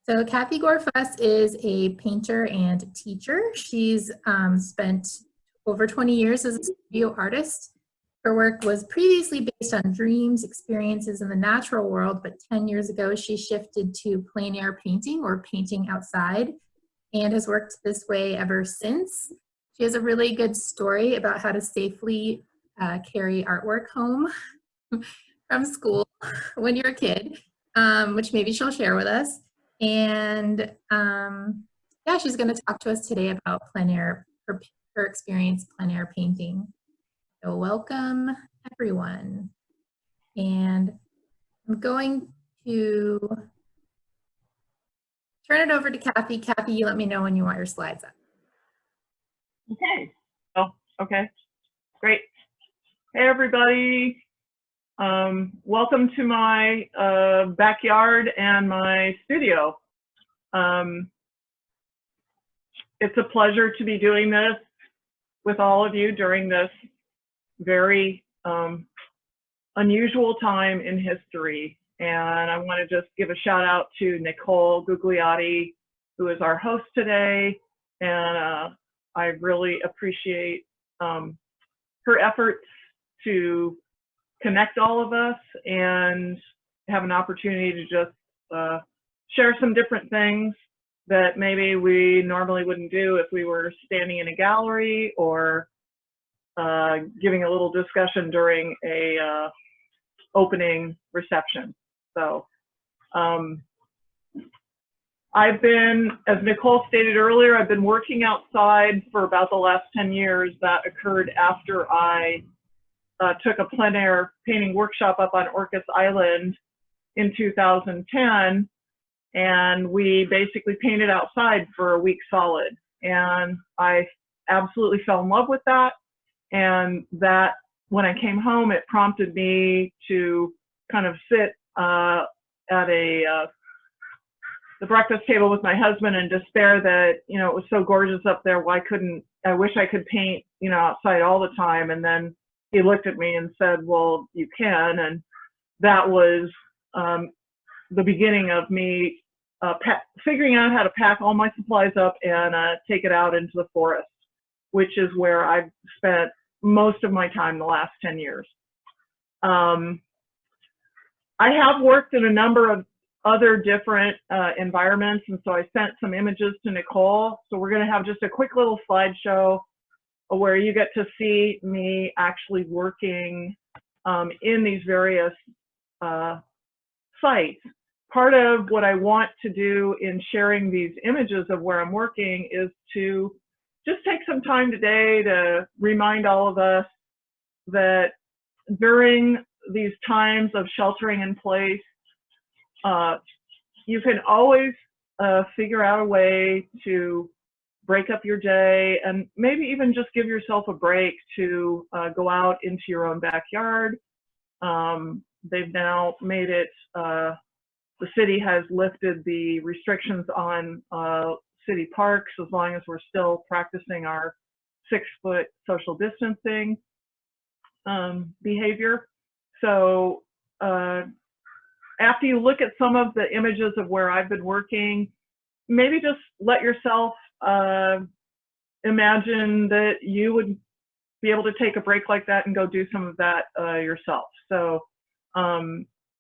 So Kathy Gore Fuss is a painter and teacher. She's spent over 20 years as a studio artist. Her work was previously based on dreams, experiences in the natural world, but 10 years ago she shifted to plein air painting, or painting outside, and has worked this way ever since. She has a really good story about how to safely carry artwork home from school when you're a kid, which maybe she'll share with us. And yeah, she's going to talk to us today about plein air, her experience plein air painting. So welcome everyone. And I'm going to turn it over to Kathy. Kathy, you let me know when you want your slides up. Okay. Oh, okay. Great. Hey, everybody. Welcome to my backyard and my studio. It's a pleasure to be doing this with all of you during this very unusual time in history. And I want to just give a shout out to Nicole Gugliotti, who is our host today. And I really appreciate her efforts to connect all of us and have an opportunity to just share some different things that maybe we normally wouldn't do if we were standing in a gallery or giving a little discussion during a opening reception. So I've been, as Nicole stated earlier, I've been working outside for about the last 10 years. That occurred after I took a plein air painting workshop up on Orcas Island in 2010, and we basically painted outside for a week solid. And I absolutely fell in love with that. And that, when I came home, it prompted me to kind of sit at the breakfast table with my husband and despair that, you know, it was so gorgeous up there. Why couldn't, I wish I could paint, you know, outside all the time. And then he looked at me and said, well, you can. And that was the beginning of me figuring out how to pack all my supplies up and take it out into the forest, which is where I've spent most of my time the last 10 years. I have worked in a number of other different environments, and so I sent some images to Nicole. So we're going to have just a quick little slideshow where you get to see me actually working in these various sites. Part of what I want to do in sharing these images of where I'm working is to just take some time today to remind all of us that during these times of sheltering in place, you can always figure out a way to break up your day and maybe even just give yourself a break to go out into your own backyard. They've now made it, the city has lifted the restrictions on city parks as long as we're still practicing our 6-foot social distancing behavior. So after you look at some of the images of where I've been working, maybe just let yourself imagine that you would be able to take a break like that and go do some of that yourself. So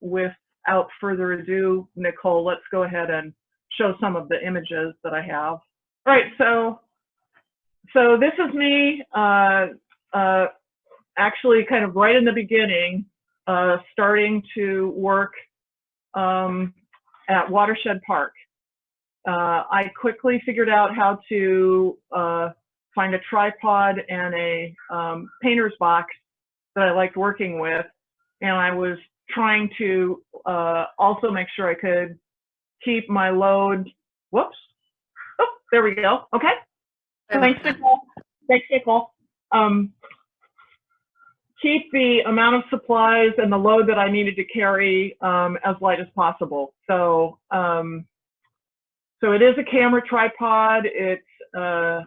without further ado, Nicole, let's go ahead and show some of the images that I have. All right, so this is me actually kind of right in the beginning, starting to work at Watershed Park. I quickly figured out how to find a tripod and a painter's box that I liked working with, and I was trying to also make sure I could keep my load. Whoops. Oh, there we go. Okay. Thanks, Nicole. Thanks, Nicole. Keep the amount of supplies and the load that I needed to carry as light as possible. So, so it is a camera tripod. It's a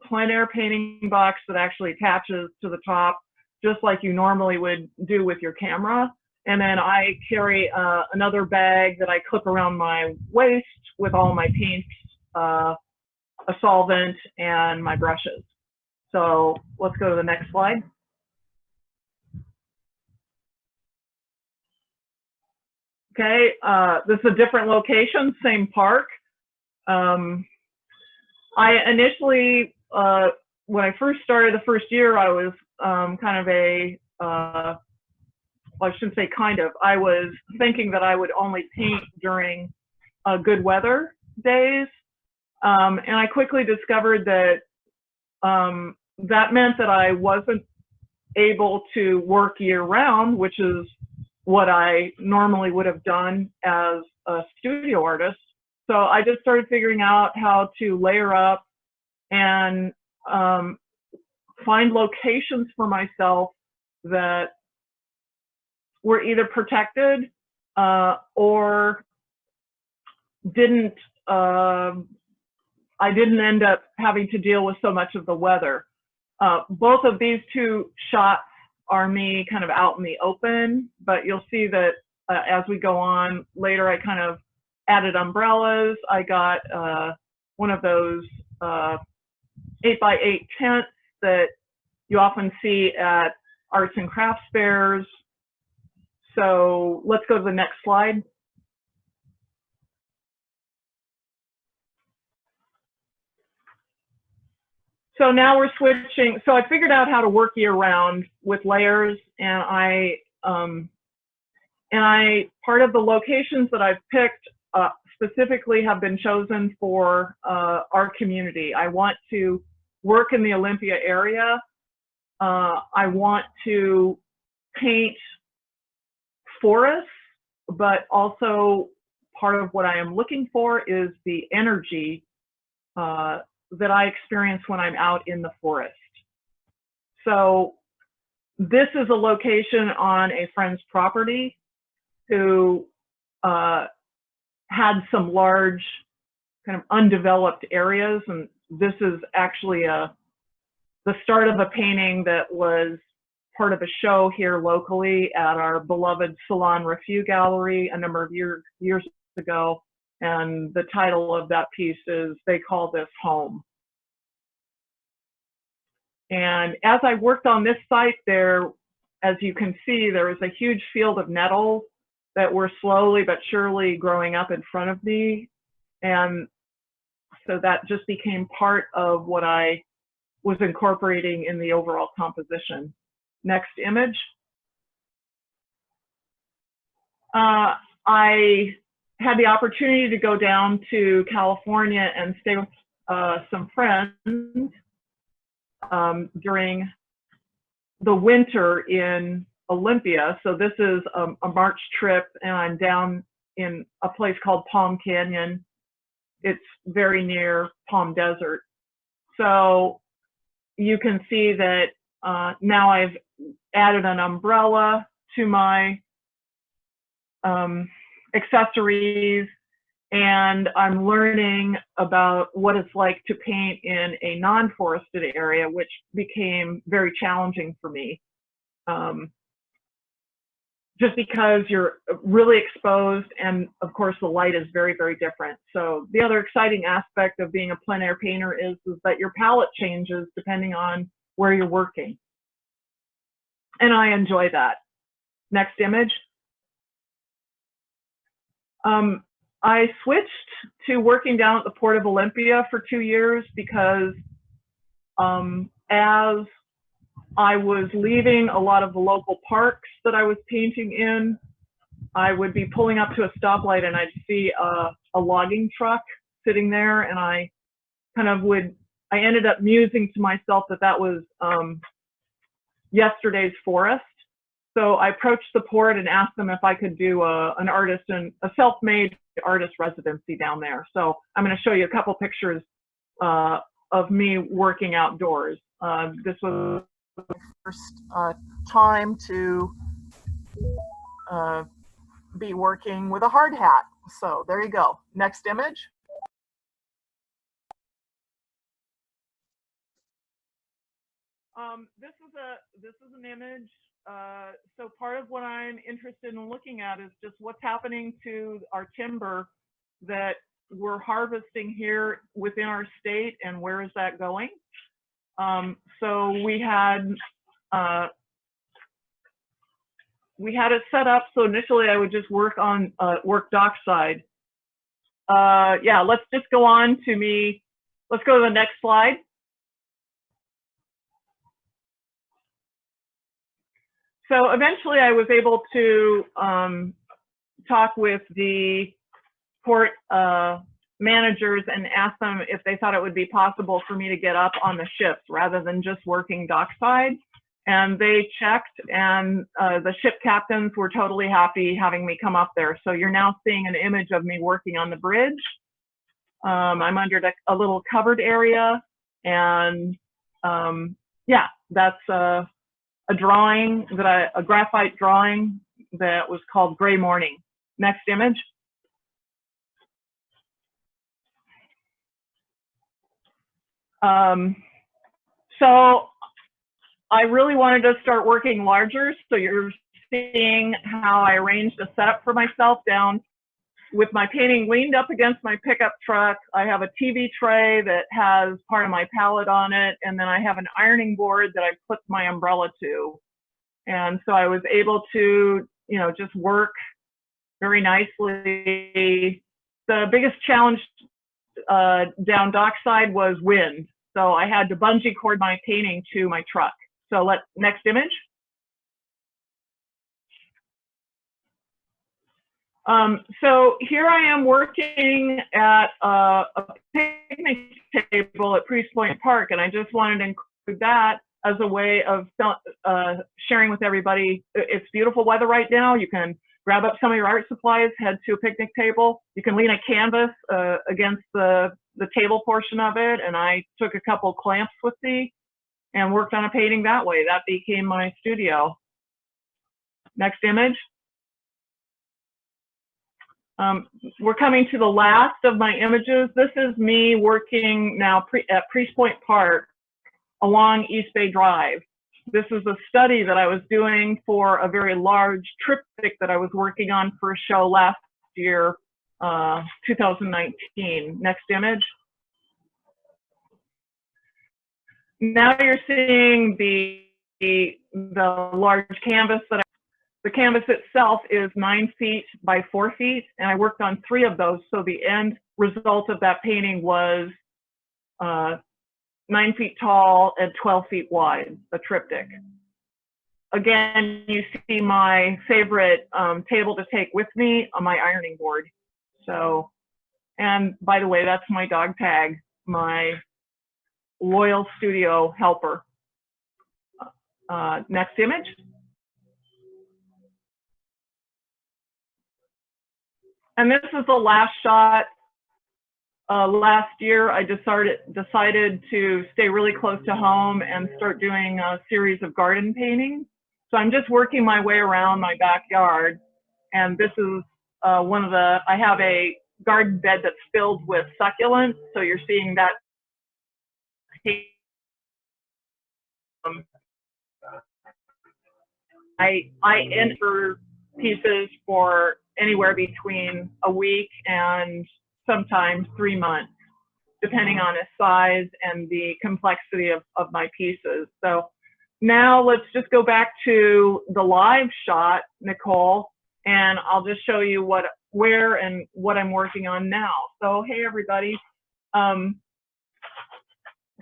plein air painting box that actually attaches to the top, just like you normally would do with your camera. And then I carry another bag that I clip around my waist with all my paints, a solvent, and my brushes. So let's go to the next slide. Okay, this is a different location, same park. I initially, when I first started the first year, I was kind of a, well, I shouldn't say kind of, I was thinking that I would only paint during good weather days. And I quickly discovered that that meant that I wasn't able to work year round, which is what I normally would have done as a studio artist. So I just started figuring out how to layer up and find locations for myself that were either protected or didn't, I didn't end up having to deal with so much of the weather. Both of these two shots are me kind of out in the open, but you'll see that as we go on later, I kind of added umbrellas. I got one of those 8x8 tents that you often see at arts and crafts fairs. So let's go to the next slide. So now we're switching. So I figured out how to work year round with layers, and part of the locations that I've picked specifically have been chosen for our community. I want to work in the Olympia area. I want to paint forests, but also part of what I am looking for is the energy that I experience when I'm out in the forest. So this is a location on a friend's property who had some large kind of undeveloped areas, and this is actually the start of a painting that was part of a show here locally at our beloved Salon Revue Gallery a number of years ago. And the title of that piece is They Call This Home. And as I worked on this site there, as you can see, there was a huge field of nettles that were slowly but surely growing up in front of me. And so that just became part of what I was incorporating in the overall composition. Next image. I had the opportunity to go down to California and stay with some friends during the winter in Olympia. So this is a March trip, and I'm down in a place called Palm Canyon. It's very near Palm Desert. So you can see that now I've added an umbrella to my accessories, and I'm learning about what it's like to paint in a non-forested area, which became very challenging for me. Just because you're really exposed, and of course the light is very, very different. So the other exciting aspect of being a plein air painter is that your palette changes depending on where you're working. And I enjoy that. Next image. I switched to working down at the Port of Olympia for 2 years because as I was leaving a lot of the local parks that I was painting in, I would be pulling up to a stoplight and I'd see a logging truck sitting there, and I ended up musing to myself that that was yesterday's forest. So I approached the port and asked them if I could do a self-made artist residency down there. So I'm going to show you a couple pictures of me working outdoors. This was the first time to be working with a hard hat. So there you go. Next image. This is an image So part of what I'm interested in looking at is just what's happening to our timber that we're harvesting here within our state, and where is that going? So we had it set up so initially I would just work on dockside. Yeah, let's just go on to me. Let's go to the next slide. So eventually I was able to talk with the port managers and ask them if they thought it would be possible for me to get up on the ships rather than just working dockside. And they checked, and the ship captains were totally happy having me come up there. So you're now seeing an image of me working on the bridge. I'm under a little covered area, and yeah, that's a drawing that a graphite drawing that was called Gray Morning. Next image. So I really wanted to start working larger. So you're seeing how I arranged a setup for myself down with my painting leaned up against my pickup truck. I have a TV tray that has part of my palette on it. And then I have an ironing board that I put my umbrella to. And so I was able to, you know, just work very nicely. The biggest challenge down dockside was wind. So I had to bungee cord my painting to my truck. So next image. So here I am working at a picnic table at Priest Point Park, and I just wanted to include that as a way of sharing with everybody. It's beautiful weather right now. You can grab up some of your art supplies, head to a picnic table. You can lean a canvas against the table portion of it, and I took a couple clamps with me and worked on a painting that way. That became my studio. Next image. We're coming to the last of my images. This is me working now at Priest Point Park along East Bay Drive. This is a study that I was doing for a very large triptych that I was working on for a show last year, 2019. Next image. Now you're seeing the large canvas the canvas itself is 9 feet by 4 feet, and I worked on 3 of those. So the end result of that painting was 9 feet tall and 12 feet wide, a triptych. Again, you see my favorite table to take with me on my ironing board. So, and by the way, that's my dog Tag, my loyal studio helper. Next image. And this is the last shot. Last year, I decided to stay really close to home and start doing a series of garden paintings. So I'm just working my way around my backyard. And this is I have a garden bed that's filled with succulents. So you're seeing that. I enter pieces for anywhere between a week and sometimes 3 months, depending on the size and the complexity of my pieces. So now let's just go back to the live shot, Nicole, and I'll just show you where and what I'm working on now. So hey everybody.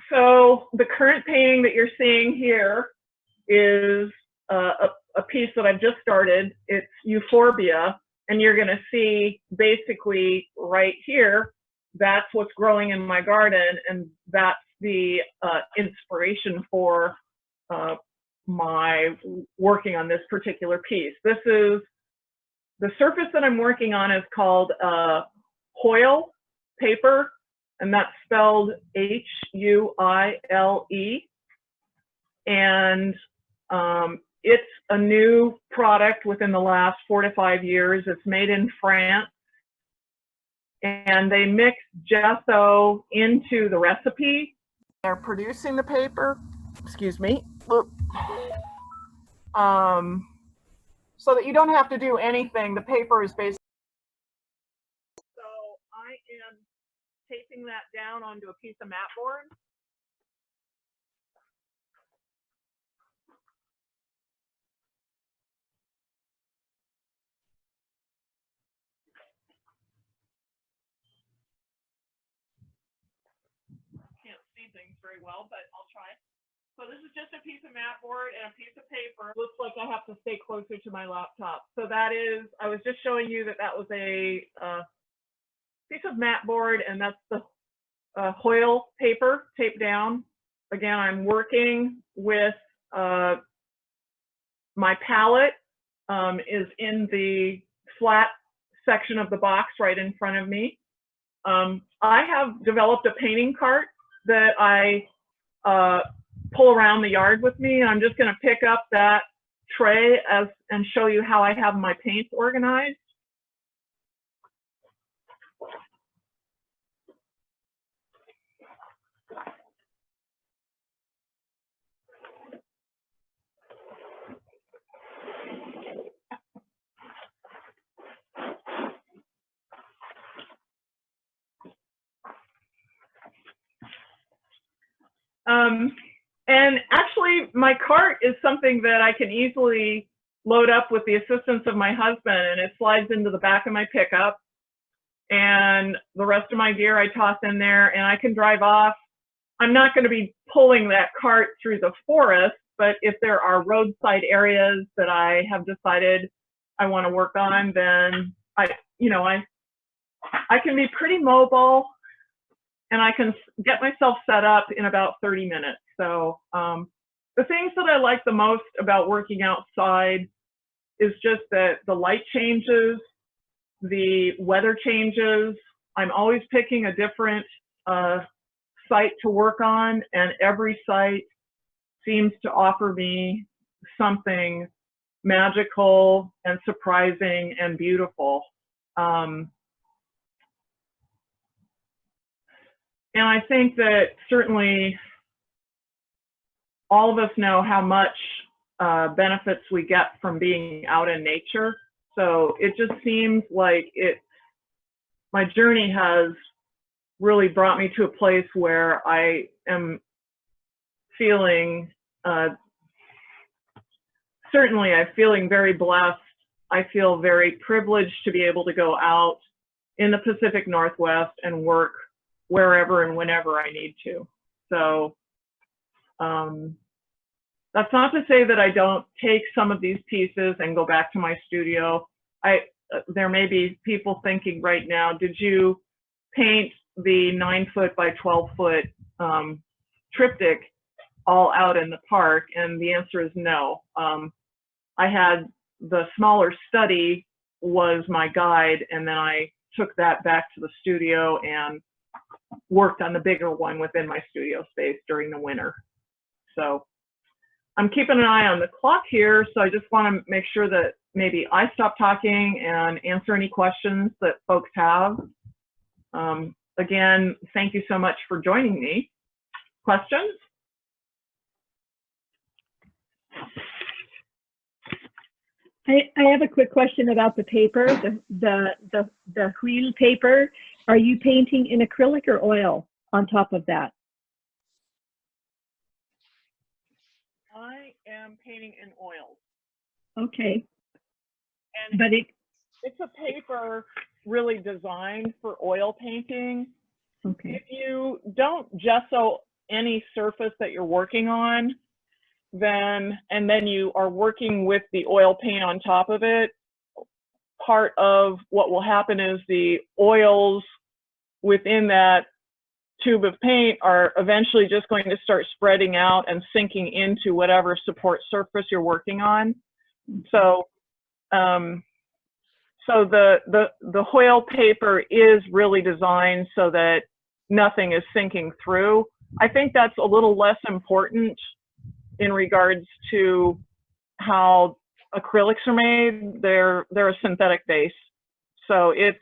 So the current painting that you're seeing here is a piece that I've just started. It's Euphorbia, and you're going to see basically right here, that's what's growing in my garden, and that's the inspiration for my working on this particular piece. This is the surface that I'm working on is called Coil Paper, and that's spelled H-U-I-L-E, and it's a new product within the last 4 to 5 years. It's made in France, and they mix gesso into the recipe. They're producing the paper. Excuse me. so that you don't have to do anything. The paper is basically. So I am taping that down onto a piece of mat board. Can't see things very well, but I'll try. So this is just a piece of mat board and a piece of paper. Looks like I have to stay closer to my laptop. So that is, I was just showing you that that was a piece of mat board, and that's the Coil paper taped down. Again, I'm working with my palette is in the flat section of the box right in front of me. I have developed a painting cart that I pull around the yard with me, and I'm just going to pick up that tray and show you how I have my paints organized. And actually, my cart is something that I can easily load up with the assistance of my husband, and it slides into the back of my pickup. And the rest of my gear I toss in there, and I can drive off. I'm not going to be pulling that cart through the forest, but if there are roadside areas that I have decided I want to work on, then I can be pretty mobile, and I can get myself set up in about 30 minutes. So the things that I like the most about working outside is just that the light changes, the weather changes. I'm always picking a different site to work on, and every site seems to offer me something magical and surprising and beautiful. And I think that certainly all of us know how much benefits we get from being out in nature. So it just seems like my journey has really brought me to a place where I am feeling, certainly I'm feeling very blessed. I feel very privileged to be able to go out in the Pacific Northwest and work wherever and whenever I need to. So that's not to say that I don't take some of these pieces and go back to my studio. There may be people thinking right now, did you paint the 9-foot by 12-foot triptych all out in the park? And the answer is no. I had the smaller study was my guide, and then I took that back to the studio and worked on the bigger one within my studio space during the winter. So I'm keeping an eye on the clock here, so I just want to make sure that maybe I stop talking and answer any questions that folks have. Again, thank you so much for joining me. Questions? I have a quick question about the paper, the Coil paper. Are you painting in acrylic or oil on top of that? I am painting in oils. Okay. And but it's a paper really designed for oil painting. Okay. If you don't gesso any surface that you're working on, and then you are working with the oil paint on top of it, part of what will happen is the oils within that tube of paint are eventually just going to start spreading out and sinking into whatever support surface you're working on. So the Coil paper is really designed so that nothing is sinking through. I think that's a little less important in regards to how acrylics are made. They're a synthetic base. So it's,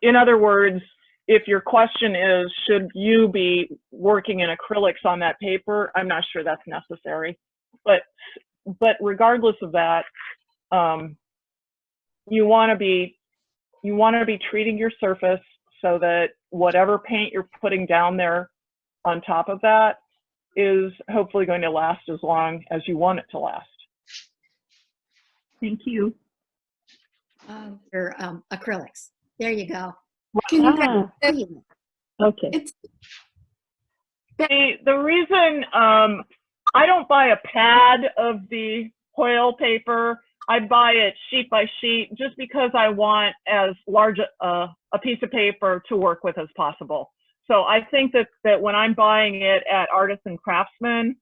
in other words, if your question is, should you be working in acrylics on that paper, I'm not sure that's necessary. But regardless of that, you want to be treating your surface so that whatever paint you're putting down there on top of that is hopefully going to last as long as you want it to last. Thank you. Your acrylics. There you go. Ah, okay. The reason I don't buy a pad of the Coil paper, I buy it sheet by sheet just because I want as large a piece of paper to work with as possible. So I think that when I'm buying it at Artists and Craftsmen,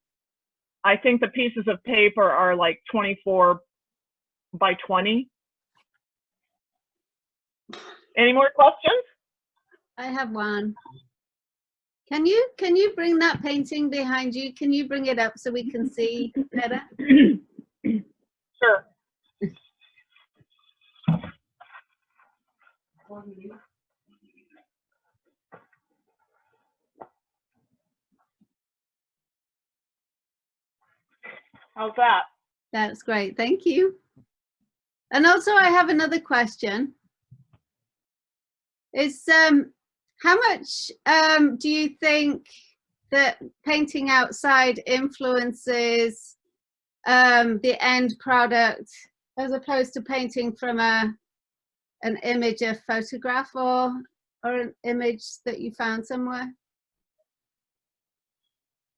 I think the pieces of paper are like 24 by 20. Any more questions? I have one. Can you bring that painting behind you? Can you bring it up so we can see better? Sure. How's that? That's great. Thank you. And also I have another question. Is how much do you think that painting outside influences the end product as opposed to painting from an image, a photograph, or an image that you found somewhere?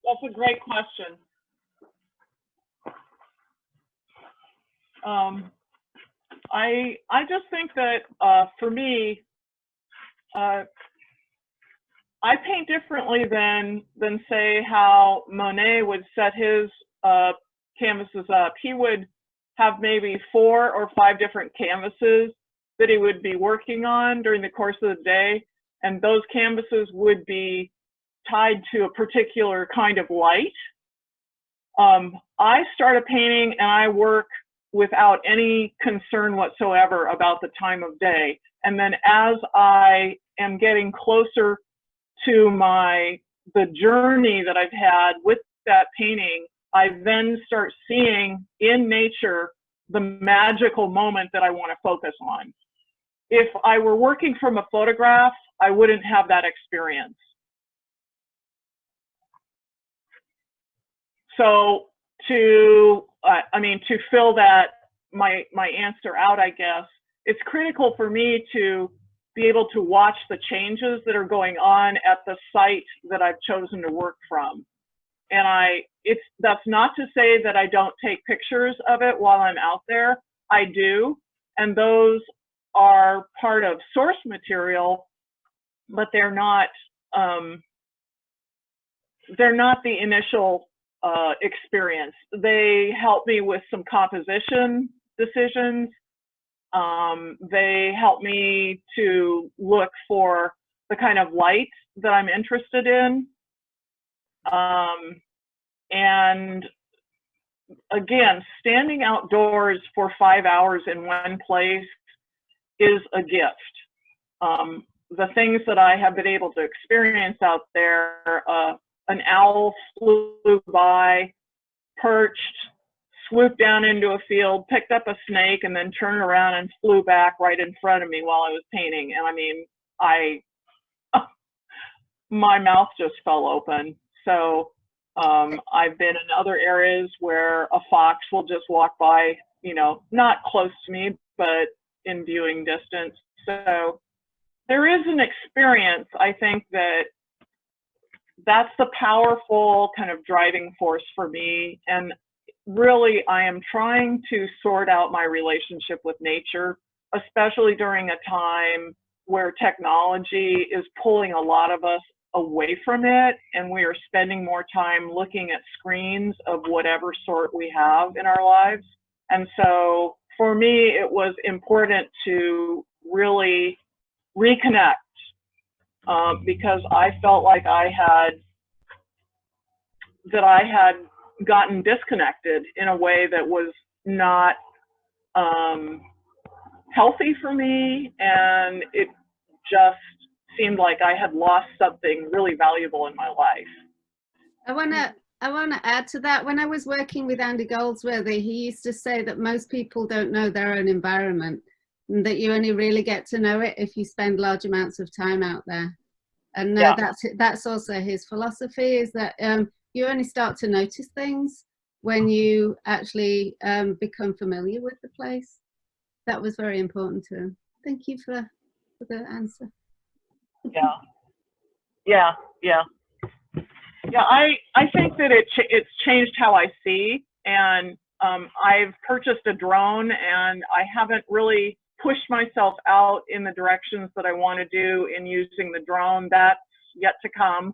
That's a great question. I just think that for me, I paint differently than say how Monet would set his canvases up. He would have maybe 4 or 5 different canvases that he would be working on during the course of the day, and those canvases would be tied to a particular kind of light. I start a painting and I work without any concern whatsoever about the time of day. And then as I am getting closer to the journey that I've had with that painting, I then start seeing in nature the magical moment that I want to focus on. If I were working from a photograph, I wouldn't have that experience. So to fill that, my answer out, I guess, it's critical for me to be able to watch the changes that are going on at the site that I've chosen to work from. And that's not to say that I don't take pictures of it while I'm out there. I do, and those are part of source material, but they're not the initial experience. They help me with some composition decisions. They help me to look for the kind of light that I'm interested in. And again, standing outdoors for 5 hours in one place is a gift. The things that I have been able to experience out there, an owl flew by, perched, swooped down into a field, picked up a snake, and then turned around and flew back right in front of me while I was painting. And I mean, my mouth just fell open. So I've been in other areas where a fox will just walk by, not close to me, but in viewing distance. So there is an experience, I think, that's the powerful kind of driving force for me. And really, I am trying to sort out my relationship with nature, especially during a time where technology is pulling a lot of us away from it, and we are spending more time looking at screens of whatever sort we have in our lives. And so for me, it was important to really reconnect because I felt like I had gotten disconnected in a way that was not healthy for me, and it just seemed like I had lost something really valuable in my life. I want to add to that. When I was working with Andy Goldsworthy, he used to say that most people don't know their own environment, and that you only really get to know it if you spend large amounts of time out there. And Yeah. that's also his philosophy, is that you only start to notice things when you actually become familiar with the place. That was very important to him. Thank you for the answer. Yeah. I think that it's changed how I see, and I've purchased a drone, and I haven't really pushed myself out in the directions that I want to do in using the drone. That's yet to come.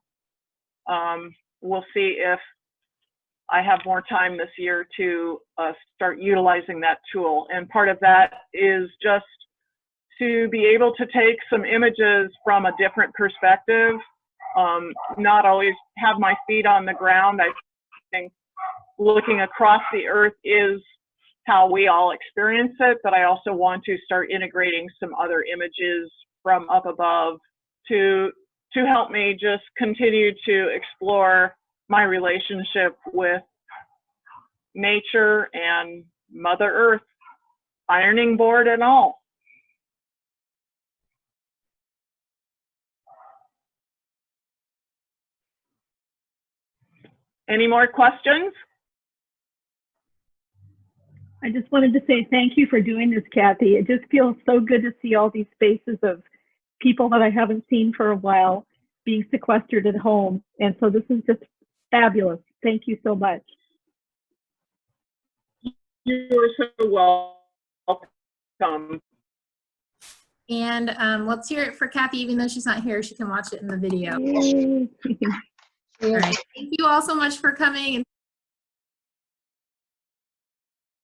We'll see if I have more time this year to start utilizing that tool. And part of that is just to be able to take some images from a different perspective, not always have my feet on the ground. I think looking across the earth is how we all experience it, but I also want to start integrating some other images from up above to help me just continue to explore my relationship with nature and Mother Earth, ironing board and all. Any more questions? I just wanted to say thank you for doing this, Kathy. It just feels so good to see all these faces of people that I haven't seen for a while being sequestered at home. And so this is just fabulous. Thank you so much. You're so welcome. And let's hear it for Kathy. Even though she's not here, she can watch it in the video. Yay. All right. Thank you all so much for coming, and